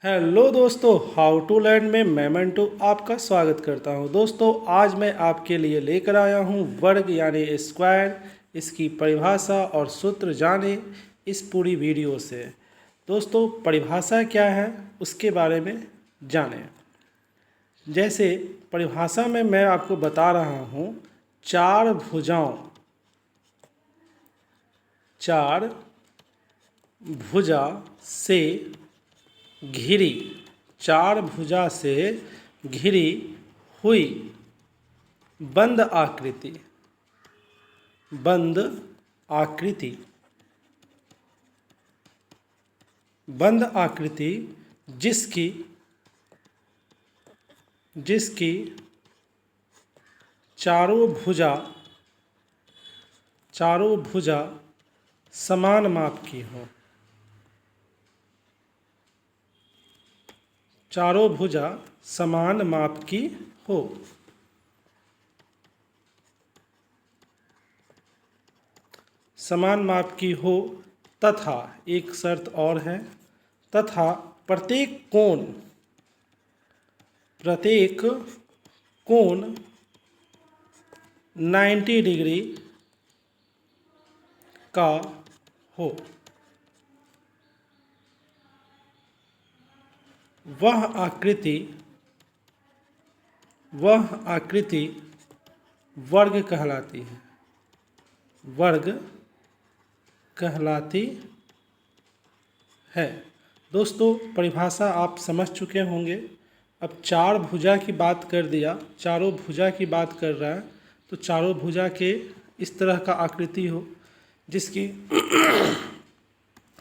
Hello दोस्तों, how to learn में मैं मंटू आपका स्वागत करता हूं। दोस्तों, आज मैं आपके लिए लेकर आया हूं वर्ग यानी स्क्वायर, इसकी परिभाषा और सूत्र जाने इस पूरी वीडियो से। दोस्तों, परिभाषा क्या है उसके बारे में जानें। जैसे परिभाषा में मैं आपको बता रहा हूं, चार भुजा से घिरी, चार भुजा से घिरी हुई बंद आकृति, बंद आकृति, बंद आकृति जिसकी चारों भुजा समान माप की हो, चारों भुजा समान माप की हो। समान माप की हो तथा एक शर्त और है, तथा प्रत्येक कोण 90 डिग्री का हो। वह आकृति वर्ग कहलाती है, वर्ग कहलाती है। दोस्तों, परिभाषा आप समझ चुके होंगे। अब चार भुजा की बात कर दिया, चारों भुजा की बात कर रहा है, तो चारों भुजा के इस तरह का आकृति हो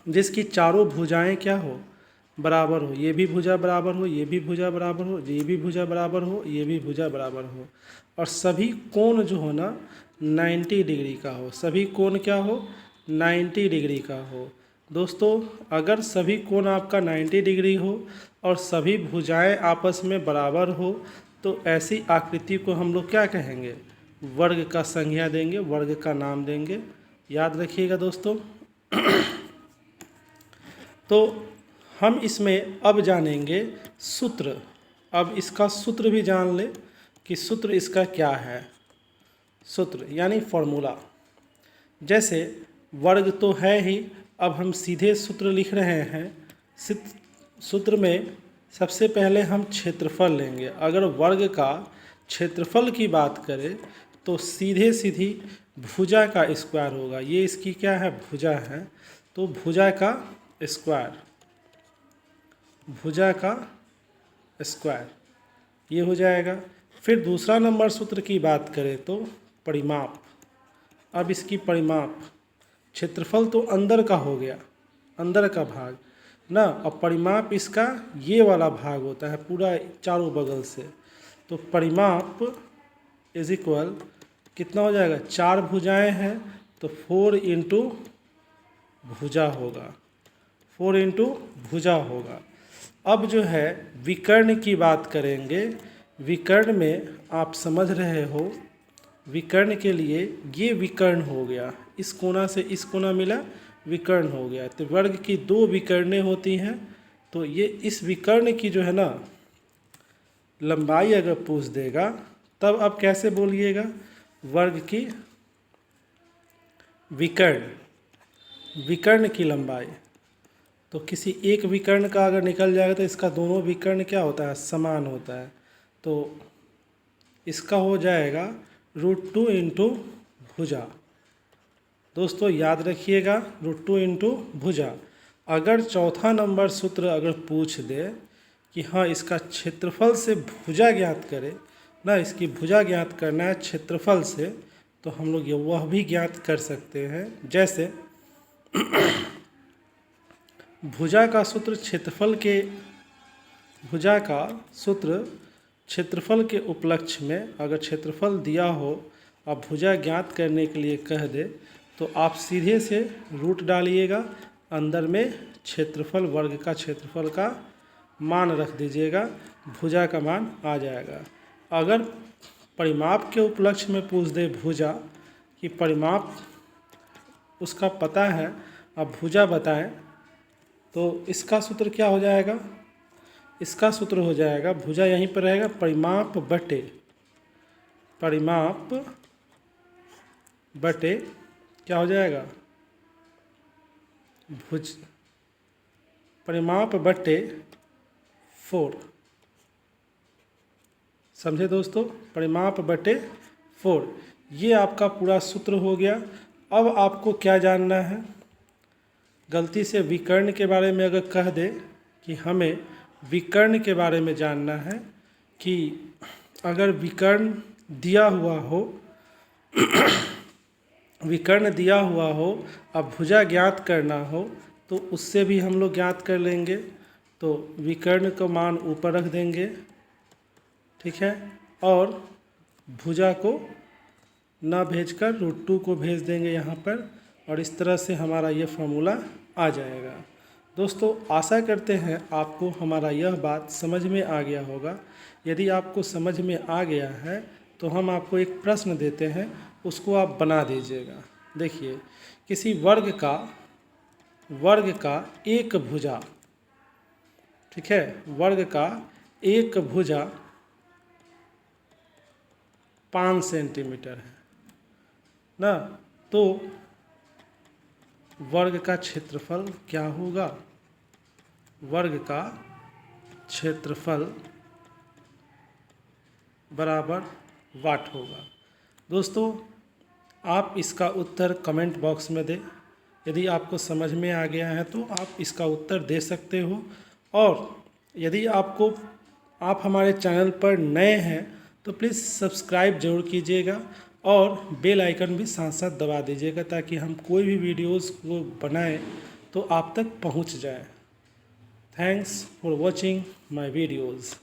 जिसकी चारों भुजाएं क्या हो, बराबर हो। ये भी भुजा बराबर हो, ये भी भुजा बराबर हो, ये भी भुजा बराबर हो, ये भी भुजा बराबर हो, और सभी कोण जो हो ना 90 डिग्री का हो। सभी कोण क्या हो, 90 डिग्री का हो। दोस्तों, अगर सभी कोण आपका 90 डिग्री हो और सभी भुजाएं आपस में बराबर हो, तो ऐसी आकृति को हम लोग क्या कहेंगे, वर्ग का संज्ञा देंगे, वर्ग का नाम देंगे। याद रखिएगा दोस्तों। तो हम इसमें अब जानेंगे सूत्र। अब इसका सूत्र भी जान ले कि सूत्र इसका क्या है। सूत्र यानी फॉर्मूला। जैसे वर्ग तो है ही, अब हम सीधे सूत्र लिख रहे हैं। सूत्र में सबसे पहले हम क्षेत्रफल लेंगे। अगर वर्ग का क्षेत्रफल की बात करें तो सीधी भुजा का स्क्वायर होगा। ये इसकी क्या है, भुजा है, तो भुजा का स्क्वायर, भुजा का स्क्वायर ये हो जाएगा। फिर दूसरा नंबर सूत्र की बात करें तो परिमाप। अब इसकी परिमाप, क्षेत्रफल तो अंदर का हो गया, अंदर का भाग ना, और परिमाप इसका ये वाला भाग होता है पूरा चारों बगल से। तो परिमाप इज इक्वल कितना हो जाएगा, चार भुजाएं हैं तो 4 इंटू भुजा होगा, 4 इंटू भुजा होगा। अब जो है विकर्ण की बात करेंगे। विकर्ण में आप समझ रहे हो, विकर्ण के लिए ये विकर्ण हो गया, इस कोना से इस कोना मिला, विकर्ण हो गया। तो वर्ग की दो विकर्णें होती हैं, तो ये इस विकर्ण की जो है ना लंबाई अगर पूछ देगा तब आप कैसे बोलिएगा, वर्ग की विकर्ण की लंबाई। तो किसी एक विकर्ण का अगर निकल जाएगा तो इसका दोनों विकर्ण क्या होता है, समान होता है। तो इसका हो जाएगा √2 इंटू भुजा। दोस्तों याद रखिएगा, √2 इंटू भुजा। अगर चौथा नंबर सूत्र अगर पूछ दे कि हाँ इसका क्षेत्रफल से भुजा ज्ञात करें ना, इसकी भुजा ज्ञात करना है क्षेत्रफल से, तो हम लोग ये वह भी ज्ञात कर सकते हैं। जैसे भुजा का सूत्र क्षेत्रफल के उपलक्ष्य में अगर क्षेत्रफल दिया हो और भुजा ज्ञात करने के लिए कह दे, तो आप सीधे से रूट डालिएगा, अंदर में क्षेत्रफल, वर्ग का क्षेत्रफल का मान रख दीजिएगा, भुजा का मान आ जाएगा। अगर परिमाप के उपलक्ष्य में पूछ दे भुजा कि परिमाप उसका पता है, अब भुजा बताएं, तो इसका सूत्र क्या हो जाएगा, इसका सूत्र हो जाएगा, भुजा यहीं पर रहेगा, परिमाप बटे क्या हो जाएगा, परिमाप बटे 4। समझे दोस्तों, परिमाप बटे 4, ये आपका पूरा सूत्र हो गया। अब आपको क्या जानना है, गलती से विकर्ण के बारे में अगर कह दे कि हमें विकर्ण के बारे में जानना है, कि अगर विकर्ण दिया हुआ हो विकर्ण दिया हुआ हो, अब भुजा ज्ञात करना हो, तो उससे भी हम लोग ज्ञात कर लेंगे। तो विकर्ण का मान ऊपर रख देंगे, ठीक है, और भुजा को ना भेजकर √2 को भेज देंगे यहाँ पर, और इस तरह से हमारा ये फॉर्मूला आ जाएगा। दोस्तों, आशा करते हैं आपको हमारा यह बात समझ में आ गया होगा। यदि आपको समझ में आ गया है तो हम आपको एक प्रश्न देते हैं, उसको आप बना दीजिएगा। देखिए, किसी वर्ग का एक भुजा, ठीक है, वर्ग का एक भुजा 5 सेंटीमीटर है ना, तो वर्ग का क्षेत्रफल क्या होगा, वर्ग का क्षेत्रफल बराबर वाट होगा। दोस्तों, आप इसका उत्तर कमेंट बॉक्स में दें। यदि आपको समझ में आ गया है तो आप इसका उत्तर दे सकते हो, और यदि आप हमारे चैनल पर नए हैं तो प्लीज़ सब्सक्राइब जरूर कीजिएगा, और बेल आइकन भी साथ साथ दबा दीजिएगा, ताकि हम कोई भी वीडियोस को बनाएं तो आप तक पहुंच जाए। Thanks for watching my videos.